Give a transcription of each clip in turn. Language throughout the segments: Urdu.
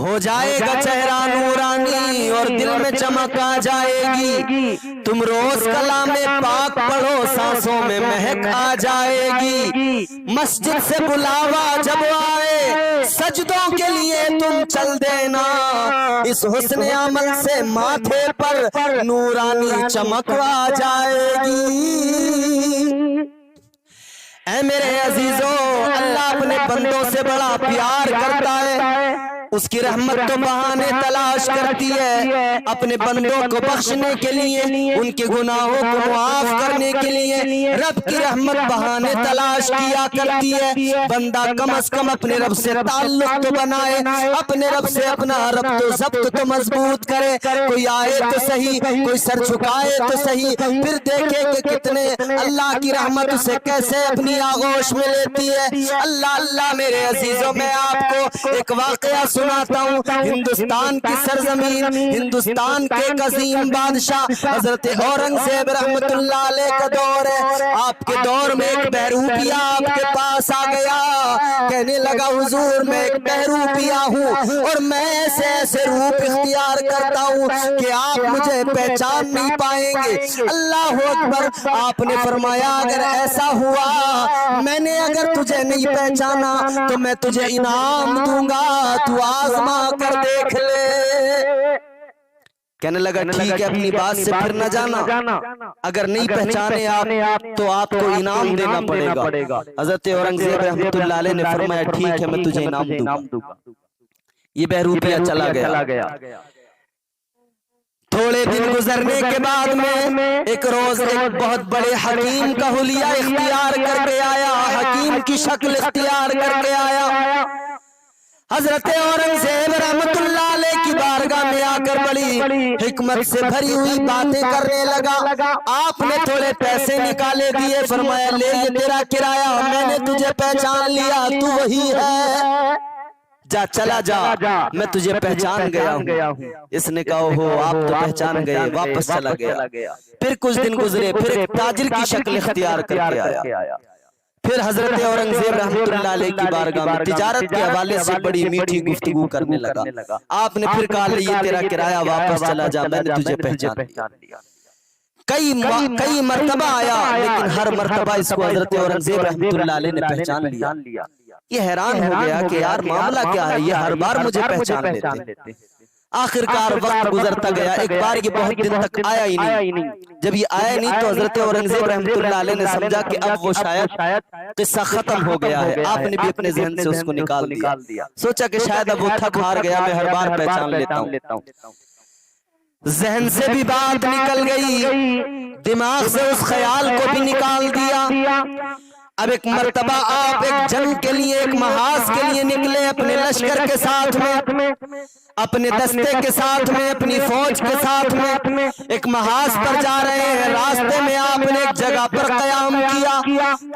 ہو جائے گا چہرہ نورانی اور دل میں چمک آ جائے گی. تم روز کلام پاک پڑھو سانسوں میں مہک آ جائے گی. مسجد سے بلاوا جب آئے سجدوں کے لیے تم چل دینا. اس حسن عمل سے ماتھے پر نورانی چمک آ جائے گی. اے میرے عزیزوں، اللہ اپنے بندوں سے بڑا پیار کرتا ہے. اس کی رحمت تو بہانے تلاش کرتی ہے اپنے بندوں کو بخشنے کے لیے، ان کے گناہوں کو معاف کرنے کے لیے. رب کی رحمت بہانے تلاش کیا کرتی ہے. بندہ کم از کم اپنے رب سے تعلق تو بنائے، اپنے رب سے اپنا ربط و ضبط تو مضبوط کرے. کوئی آئے تو صحیح، کوئی سر جھکائے تو صحیح، پھر دیکھے کہ کتنے اللہ کی رحمت اسے کیسے اپنی آغوش میں لیتی ہے. اللہ اللہ میرے عزیزوں، میں آپ کو ایک واقعہ سناتا ہوں. ہندوستان کی سرزمین، ہندوستان کے ایک عظیم بادشاہ حضرت اورنگزیب رحمت اللہ علیہ کا دور ہے. آپ کے دور میں ایک بہروپیہ آپ کے پاس آ گیا، کہنے لگا حضور میں ایک بہروپیہ ہوں اور میں ایسے ایسے روپ اختیار کرتا ہوں کہ آپ مجھے پہچان نہیں پائیں گے. اللہ اکبر. آپ نے فرمایا اگر ایسا ہوا، میں نے اگر تجھے نہیں پہچانا تو میں تجھے انعام دوں گا، تو آزما کر دیکھ لے. کہنے لگا ٹھیک ہے، اپنی بات سے پھر نہ جانا، اگر نہیں پہچانے آپ تو آپ کو انعام دینا پڑے گا. حضرت اورنگزیب رحمت اللہ علیہ نے فرمایا ٹھیک ہے، میں تجھے انعام دوں گا. یہ بہروپیہ چلا گیا. تھوڑے دن گزرنے کے بعد میں ایک روز ایک بہت بڑے حکیم کا حلیہ اختیار کر کے آیا، حکیم کی شکل اختیار کر کے آیا. حضرت اورنگزیب رحمت اللہ علیہ کی بارگاہ میں آ کر بڑی حکمت سے بھری ہوئی باتیں کرنے لگا. آپ نے تھوڑے پیسے نکالے دیے، فرمایا لے یہ تیرا کرایہ، میں نے تجھے پہچان لیا، تو وہی ہے، جا چلا جا، میں تجھے پہچان گیا ہوں. اس نے کہا ہو آپ تو پہچان گئے، واپس چلا گیا. پھر کچھ دن گزرے، پھر ایک تاجر کی شکل اختیار کر کے آیا. پھر حضرت اورنگزیب رحمت اللہ علیہ کی بارگاہ میں تجارت کے حوالے سے بڑی میٹھی گفتگو کرنے لگا. آپ نے پھر کہا یہ تیرا کرایہ، واپس چلا جا، میں نے تجھے پہچان لیا. کئی مرتبہ آیا، لیکن ہر مرتبہ اس کو حضرت اورنگزیب رحمت اللہ علیہ نے پہچان لیا. یہ حیران ہو گیا کہ یار معاملہ کیا ہے، یہ ہر بار مجھے پہچان لیتے. آخرکار وقت گزرتا گیا. ایک بار یہ بہت دن تک آیا ہی نہیں. جب یہ آیا نہیں تو حضرت اورنگزیب رحمت اللہ علیہ نے سمجھا کہ اب وہ شاید قصہ ختم ہو گیا ہے. آپ نے بھی اپنے ذہن سے اس کو نکال دیا. سوچا کہ شاید اب وہ تھک ہار گیا، میں ہر بار پہچان لیتا ہوں. ذہن سے بھی بات نکل گئی، دماغ سے اس خیال کو بھی نکال دیا. اب ایک مرتبہ آپ ایک جنگ کے لیے، ایک محاذ کے لیے نکلے اپنے لشکر کے ساتھ میں، اپنے دستے کے ساتھ میں، اپنی فوج کے ساتھ میں ایک محاذ پر جا رہے ہیں. راستے میں آپ نے ایک جگہ پر قیام کیا.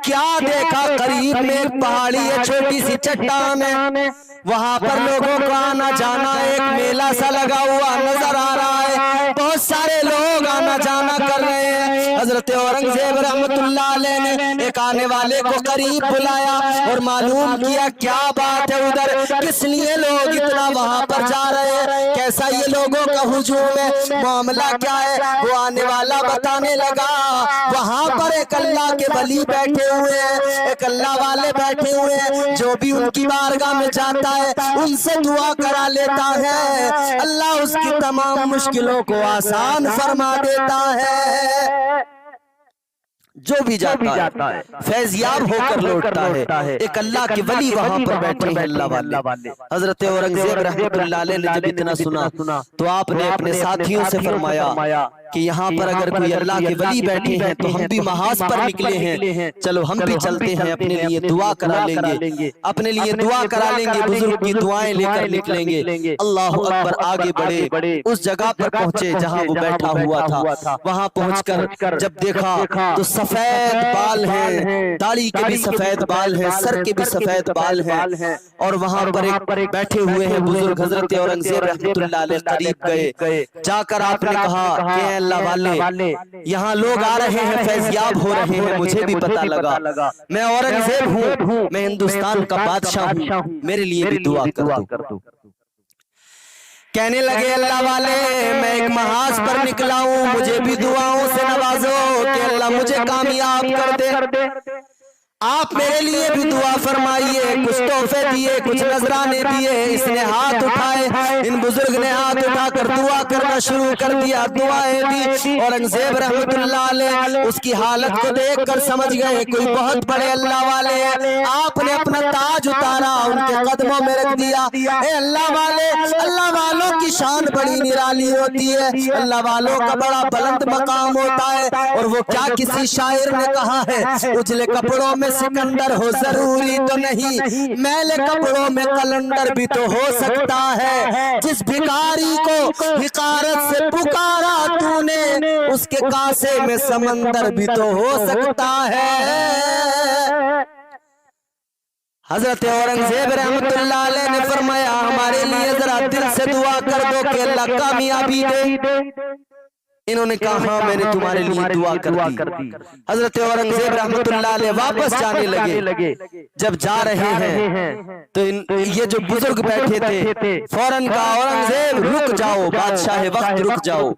کیا دیکھا، قریب میں ایک پہاڑی ہے، چھوٹی سی چٹان ہے، وہاں پر لوگوں کا آنا جانا، ایک میلہ سا لگا ہوا نظر آ رہا ہے. بہت سارے لوگ آنا جانا کر رہے ہیں. حضرت اورنگزیب رحمت اللہ علیہ نے ایک آنے والے کو قریب بلایا اور معلوم کیا کیا بات ہے ادھر، کس لیے لوگ اتنا وہاں پر جا رہے ہیں، کیسا یہ لوگوں کا ہجوم ہے، معاملہ کیا ہے. وہ آنے والا بتانے لگا وہاں پر ایک اللہ کے ولی بیٹھے ہوئے ہیں، ایک اللہ والے بیٹھے ہوئے ہیں، جو بھی ان کی بارگاہ میں جاتا ہے ان سے دعا کرا لیتا ہے، اللہ اس کی تمام مشکلوں کو آسان فرما دیتا ہے. جو بھی جاتا ہے فیضیاب ہو کر لوٹتا ہے. ایک اللہ کے ولی وہاں پر بیٹھے ہیں، اللہ والے. حضرت اورنگزیب رحمت اللہ علیہ نے جب اتنا سنا تو آپ نے اپنے ساتھیوں سے فرمایا کہ یہاں پر اگر کوئی اللہ کے ولی بیٹھے ہیں تو ہم بھی محاذ پر نکلے ہیں، چلو ہم بھی چلتے ہیں، اپنے لیے دعا کرا لیں گے، اپنے لیے دعا کرا لیں گے، بزرگ کی دعائیں لے کر نکلیں گے. اللہ اکبر. آگے بڑھے، اس جگہ پر پہنچے جہاں وہ بیٹھا ہوا تھا. وہاں پہنچ کر جب دیکھا تو سفید بال ہیں، داڑھی کے بھی سفید بال ہیں، سر کے بھی سفید بال ہیں، اور وہاں پر ایک بیٹھے ہوئے ہیں بزرگ. حضرت اورنگزیب رحمت اللہ علیہ قریب گئے، جا کر آپ نے کہا کہ اللہ والے یہاں لوگ آ رہے ہیں، فیضیاب ہو رہے ہیں، مجھے بھی پتہ لگا، میں اورنگزیب ہوں، میں ہندوستان کا بادشاہ ہوں، میرے لیے بھی دعا کر دو. کہنے لگے اللہ والے میں ایک محاذ پر نکلا ہوں، مجھے بھی دعاؤں سے نوازو کہ اللہ مجھے کامیاب کر دے۔ آپ میرے لیے بھی دعا فرمائیے۔ کچھ تحفے دیے، کچھ نذرانے دیے۔ اس نے ہاتھ اٹھائے، ان بزرگ نے ہاتھ اٹھا کر دعا کرنا شروع کر دیا، دعائیں دی۔ اورنگزیب رحمت اللہ علیہ اس کی حالت کو دیکھ کر سمجھ گئے کوئی بہت بڑے اللہ والے ہیں۔ آپ نے اپنا تاج اتارا، ان کے قدموں میں رکھ دیا۔ اے اللہ والے، اللہ والوں کی شان بڑی نرالی ہوتی ہے، اللہ والوں کا بڑا بلند مقام ہوتا ہے۔ اور وہ کیا کسی شاعر نے کہا ہے، اجلے کپڑوں میں سکندر ہو ضروری تو نہیں، میلے کپڑوں میں قلندر بھی تو ہو سکتا ہے۔ جس بھکاری کو حقارت سے پکارا تو نے، اس کے کاسے میں سمندر بھی تو ہو سکتا ہے۔ حضرت اورنگزیب رحمت اللہ علیہ نے فرمایا ہمارے لیے ذرا دل سے دعا کر دو کہ اللہ کامیابی دے۔ انہوں نے کہا ہاں میں نے تمہارے لیے دعا کر دی۔ حضرت اورنگزیب رحمت اللہ علیہ واپس جانے لگے۔ جب جا رہے ہیں تو یہ جو بزرگ بیٹھے تھے فوراً کہا اورنگزیب رک جاؤ، بادشاہ وقت رک جاؤ۔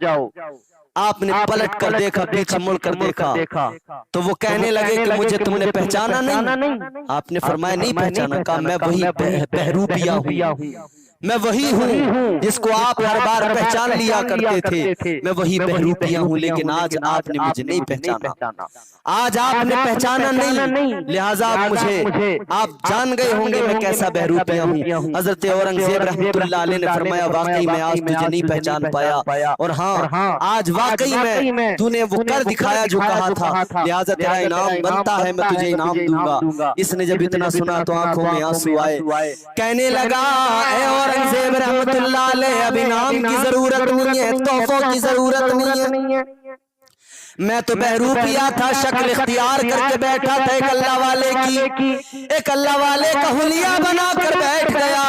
آپ نے پلٹ کر دیکھا، پیچھے مڑ کر دیکھا تو وہ کہنے لگے کہ مجھے تم نے پہچانا نہیں؟ آپ نے فرمایا نہیں پہچانا۔ کہا میں وہی بہروپیہ ہوں، میں وہی ہوں جس کو آپ ہر بار پہچان لیا کرتے تھے، میں وہی بہروپیہ ہوں، لیکن آج آپ نے مجھے نہیں پہچانا، آج آپ نے پہچانا نہیں، لہٰذا مجھے آپ جان گئے ہوں گے میں کیسا بہروپیہ ہوں۔ حضرت اورنگزیب رحمت اللہ علیہ نے فرمایا واقعی میں آج تجھے نہیں پہچان پایا، اور ہاں آج واقعی میں تو نے وہ کر دکھایا جو کہا تھا، لہٰذا تیرا انعام بنتا ہے، میں تجھے انعام دوں گا۔ اس نے جب اتنا سنا تو آنکھوں میں آنسو آئے، کہنے لگا اے اورنگزیب رحمت اللہ علیہ اب انعام کی ضرورت نہیں ہے، تحفوں کی ضرورت نہیں ہے، میں تو بہروپیہ تھا، شکل اختیار کر کے بیٹھا تھا ایک اللہ والے کی، ایک اللہ والے کا حلیہ بنا کر بیٹھ گیا،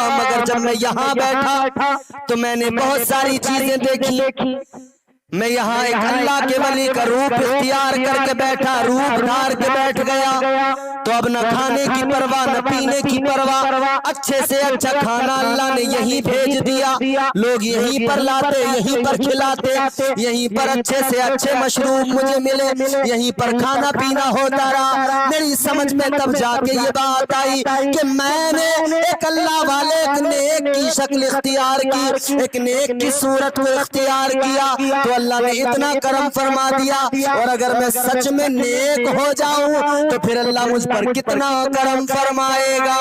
مگر جب میں یہاں بیٹھا تو میں نے بہت ساری چیزیں دیکھی۔ میں یہاں ایک اللہ کے ولی کا روپ اختیار کر کے بیٹھا، روپ دھار کے بیٹھ گیا، تو اب نہ کھانے کی پرواہ نہ پینے کی پرواہ، اچھے سے اچھا کھانا اللہ نے یہیں بھیج دیا، لوگ یہیں پر لاتے، یہیں پر کھلاتے، یہیں پر اچھے سے اچھے مشروب مجھے ملے، یہیں پر کھانا پینا ہوتا رہا۔ میری سمجھ میں تب جا کے یہ بات آئی کہ میں نے ایک اللہ والے ایک نیک کی شکل اختیار کی، ایک نیک کی صورت کو اختیار کیا تو اللہ نے اتنا کرم فرما دیا، اور اگر میں سچ میں نیک ہو جاؤں تو پھر اللہ مجھ پر کتنا کرم فرمائے گا،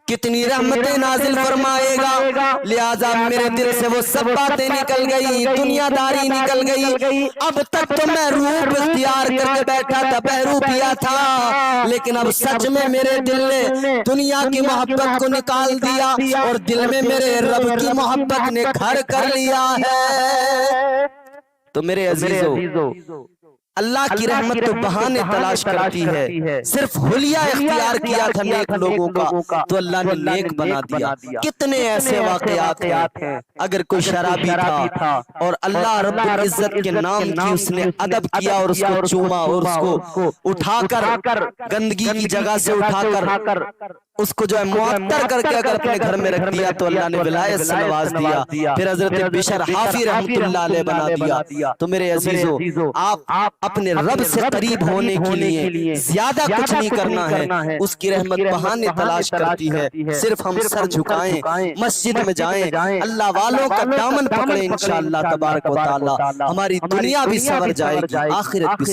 کتنی رحمتیں نازل فرمائے گا۔ لہٰذا میرے دل سے وہ سب باتیں نکل گئی، دنیا داری نکل گئی۔ اب تک تو میں روپ اختیار کر کے بیٹھا تھا، بہروپیہ تھا، لیکن اب سچ میں میرے دل نے دنیا کی محبت کو نکال دیا، اور دل میں میرے رب کی محبت نے گھر کر لیا ہے۔ تو میرے عزیزو اللہ کی رحمت تو بہانے تلاش کرتی ہے، صرف حلیہ اختیار کیا تھا نیک لوگوں کا تو اللہ نے نیک بنا دیا۔ کتنے ایسے واقعات ہیں، اگر کوئی شرابی تھا اور اللہ رب العزت کے نام کی اس نے ادب کیا اور اس کو چوما اور اس کو اٹھا کر گندگی کی جگہ سے اٹھا کر اس کو جو ہے معطر کر کے اگر اپنے گھر میں رکھ دیا تو اللہ نے ولایت سے نواز دیا، پھر حضرت بشر حافی رحمت اللہ علیہ بنا دیا۔ تو میرے عزیزو آپ اپنے رب سے قریب ہونے کے لیے زیادہ کچھ نہیں کرنا ہے، اس کی رحمت بہانے تلاش کرتی ہے، صرف ہم سر جھکائیں، مسجد میں جائیں، اللہ والوں کا دامن پکڑیں، انشاءاللہ تبارک و تعالی ہماری دنیا بھی سنور جائے گی، آخرت بھی